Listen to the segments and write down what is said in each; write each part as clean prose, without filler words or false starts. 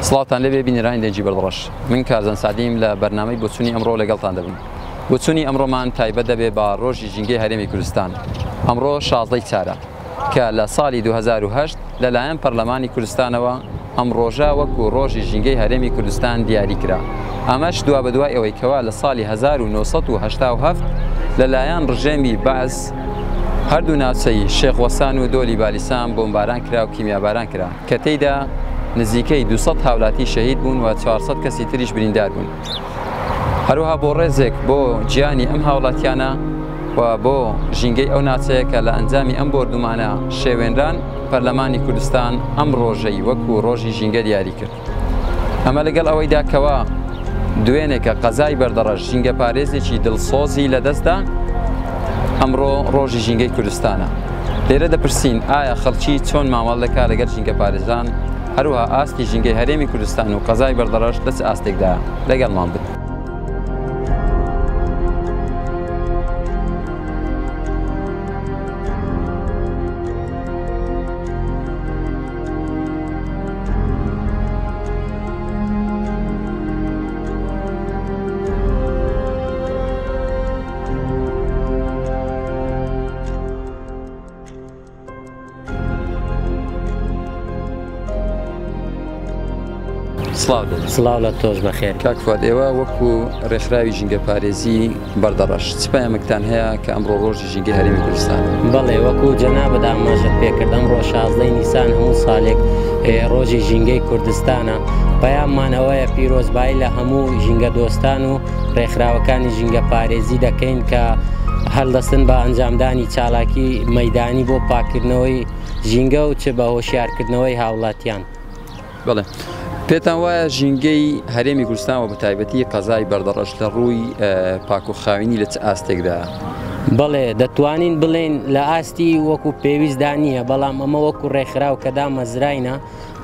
سڵاتان لەبێ بینیرانی دەنجی بەردەڕەش من کارزان سعدیم لە بەرنامەی بۆچوونی ئەمڕۆ لەگەڵتان دەبم. بۆچوونی ئەمڕۆمان تایبەت دەبێ بە ڕۆژی ژینگەی هەرێمی کوردستان. ئەمڕۆ 16 چارە کە لە ساڵی 2008 لەلایەن پەرلەمانی کوردستانەوە ئەم ڕۆژە وەکو ڕۆژی ژینگەی هەرێمی کوردستان دیاری کرا. ئەمەش دوا بە دوای ئەوەی کەوا لە ساڵی 1987 لەلایەن ڕژێمی بەعز هەردوو ناوچەی شێخ وەسان و دۆلی بالیسان بۆمباران کرا و کیمیاباران کرا کە تێیدا نزیکەی 200 هاولاتی شەهید بوون و 400 کەسی تریش بریندار بوون. هەروها بۆ ڕێزێک بۆ گیانی ئەم هاوڵاتیانە و بۆ ژینگەی ئەو ناچەیە کە لە ئەنجامی ئەم بردومانە شێوێنران پەرلەمانی کوردستان ئەم ڕۆژەی وەکو ڕۆژی ژینگە دیاری کرد. ئەمە لەگەڵ ئەوەیدا کەوا دوێنێکە قەزای بەردەڕەش ژینگە پارێزێکی دڵسۆزی لەدەستدا ئەمڕۆ ڕۆژی ژینگەی کوردستانە. لێرە دەپرسین ئایا خەڵکی چۆن مامەڵ دەکا لەگەڵ ژینگە پارێزان هەروها ئاستی ژینگەی هەرێمی کوردستان و قەزای بەردەڕەش دەست ئاستێکدا لەگەڵمان بن. سڵاو لە تۆش بەخێر. کاک فواد ئێوە وەکو ڕێکخراوی ژینگە پارێزی بەردەڕەش چ پەیامێکتان هەیە کە ئەمڕۆ ڕۆژی ژینگەی هەرێمی کوردستان؟ بەڵێ وەکو جەنابەت ئاماژەت پێکرد ئەمڕۆ 16 نیسان هەموو ساڵێک ڕۆژی ژینگەی کوردستانە. پەیاممان ئەوەیە پیرۆزبایی لە هەموو ژینگە دۆستان و ڕێکخراوەکانی ژینگە پارێزی دەکەین کە هەڵدەستن بە ئەنجامدانی چالاکی مەیدانی بۆ پاکردنەوەی ژینگە و چ بە هۆشیارکردنەوەی هاوڵاتیان. بەڵێ پێتان وایە ژینگەی هەرێمی کوردستان و بە تایبەتی قەزای بەردەڕەش لە ڕووی پاک و خاوینی لە چ ئاستێکدا؟ بەڵێ دەتوانین بڵێن لە ئاستی وەکو پێویستدا نییە، بەڵام ئەمە وەکو ڕێکخراو کە دامەزراینە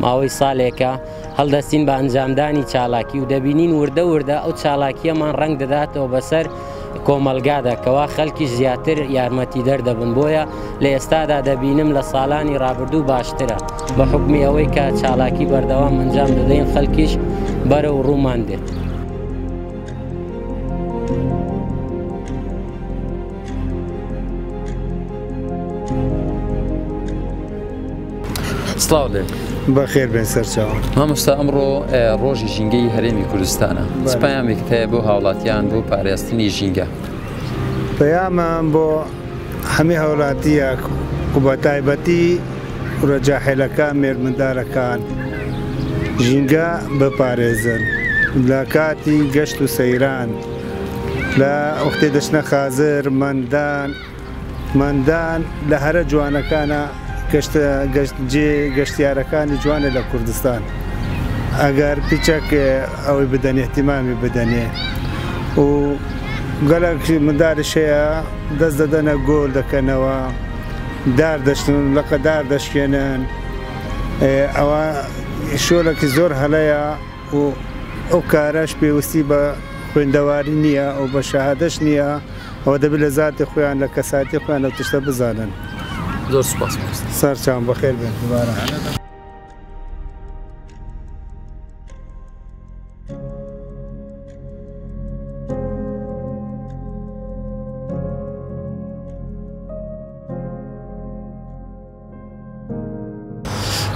ماوەی ساڵێکە هەڵدەستین بە ئەنجامدانی چالاکی و دەبینین وردە وردە ئەو چالاکیەمان ڕەنگ دەداتەوە بەسەر کۆمەلگادا کەوا خەڵکی زیاتر یارمەتی دەردەبن. بۆیە لە ئێستادا دەبینم لە ساڵانی ڕابردوو باشترە بە حکمی ئەوەی کە چالاکی بەردەوام ئەنجام دەدەین خەڵکیش بەرەو ڕوومان دێت. سڵاو لێ بەخێر بێن سەرچاوە. مامۆستا ئەمڕۆ ڕۆژی ژینگەی هەرێمی کوردستانە. چ پەیامێکت هەیە بۆ هاوڵاتیان بۆ پاراستنی ژینگە؟ پەیامان بۆ هەمی هاوڵاتیە و بە تایبەتی ڕەجاحێلەکان مێردمەندارەکان ژینگە بپارێزن لە کاتی گەشت و سەیران لە وەختێ دەچنە خازر مەندان لە هەرە جوانەکانە گەشتیارەکانی جوانە لە کوردستان ئەگەر پیچەک ئەوەی بدەنێ احتیمامی بدەنێ و گەلک منداریش هەیە دەست دەدەنە گۆل دەکەنەوە دار دەشتن لەقە دار دەشکێنن ئەوە شۆلێکی زۆر هەلەیە و ئەو کارەش پێویستی بە خوێندەواری نییە و بە شەهادەش نییە ئەوە دەبێت لە زاتی خۆیان لە کەساتی خۆیان لەو تشتە بزانن. زۆر سوپاس سەرچاوم بەخێر بێن دوبارە.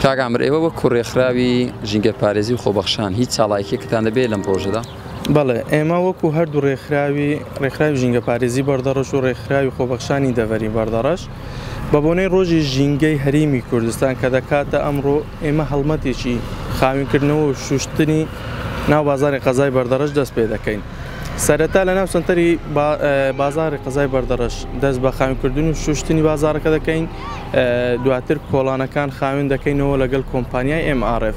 کاگامر ئێوە وەکو ڕێکخراوی ژینگە پارێزی و خۆبەخشان هیچ چاڵایەکێکتان دەبێت لەم ڕۆژەدا؟ بەڵێ ئێمە وەکو هەردوو ڕێکخراوی ژینگە پارێزی بەردەڕەش و ڕێکخراوی خۆبەخشانی دەڤەری بەردەڕەش بە بۆنەی ڕۆژی ژینگەی هەرێمی کوردستان کە دەکاتە ئەمڕۆ ئێمە هەڵمەتێکی خاوینکردنەوە و شوشتنی ناو بازاری قەزای بەردەڕەش دەست پێ دەکەین. سەرەتا لە ناو سنتەری بازاری قەزای بەردەڕەش دەست بە خاوینکردن و شوشتنی بازارەکە دەکەین، دواتر کۆڵانەکان خاوین دەکەینەوە لەگەڵ کۆمپانیای MRF،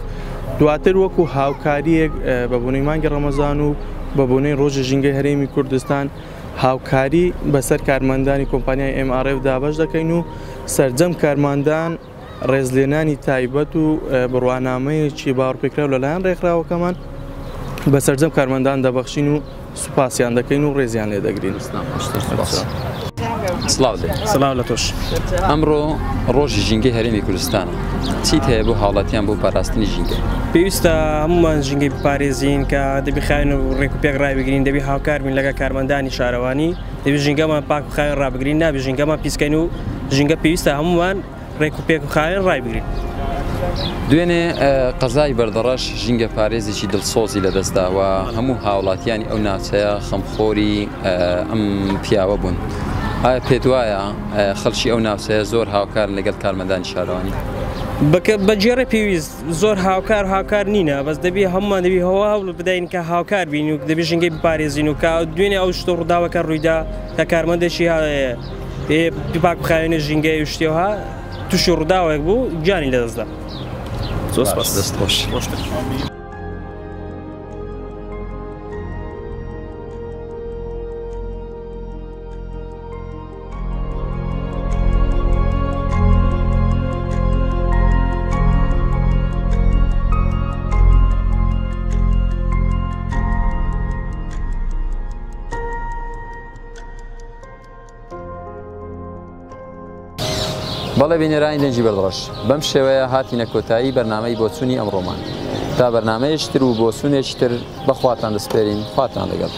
دواتر وەکو هاوکاریەک بە بۆنەی مانگی ڕەمەزان و بە بۆنەی ڕۆژی ژینگەی هەرێمی کوردستان هاوکاری بەسەر کارمەندانی کۆمپانیای MRF دابەش دەکەین و سەرجەم کارمەندان ڕێزلێنانی تایبەت و بڕوانامەیەکی باوەڕپێکراو لەلایەن ڕێکخراوەکەمان بە سەرجەم کارمەندان دەبەخشین و سوپاسیان دەکەین و ڕێزیان لێ دەگرین. سڵاو دێ سڵاو لە تۆش. ئەمڕۆ ڕۆژی ژینگەی هەرێمی کوردستانە چیت هەیە بۆ هاوڵاتیان بۆ پاراستنی ژینگە پێویستە هەمومان ژینگەی بپارێزین کە دەبی خاوێن و ڕێک و پێک ڕابگرین دەبی هاوکار بین لەگە کارمەندانی شارەوانی دەبی ژینگەمان پاک و خاوێن ڕابگرین نابێ ژینگەمان پیسکەین و ژینگە پێویستە هەمومان ڕێک و پێک و خاوێن ڕابگرین. دوێنێ قەزای بەردەڕەش ژینگە پارێزێکی دڵسۆزی لەدەستداوە هەموو هاوڵاتیانی ئەو ناوچەیە خەمخۆری ئەم پیاوە بوون. ئایا پێت وایە خەڵکی ئەو ناوچەیە زۆر هاوکار لەگەڵ کارمەندانی شارەوانی؟ بەجێڕێ پێویست زۆر هاوکار نینە بەس دەبی هەمومان دەبی هەوا هەوڵ بدەین کە هاوکار بین و دەبی ژینگەی بپارێزین و کە دوێنێ ئەو شتە ڕووداوەکە ڕوویدا کە کارمەندێکی پاک بخاوێنە ژینگەی و شتێوها تووشی ڕووداوێک بوو گیانی لەدەستدا. زۆر دەست خۆش. بەڵێ بینێرانی دەنجی بەردەڕەش بەم شێوەیە هاتینە کۆتایی بەرنامەی بۆچوونی ئەمڕۆمان تا بەرنامەیەشتر و بۆچوونێکتر بەخواتان دەسپێرین خواتان لەگەڵ.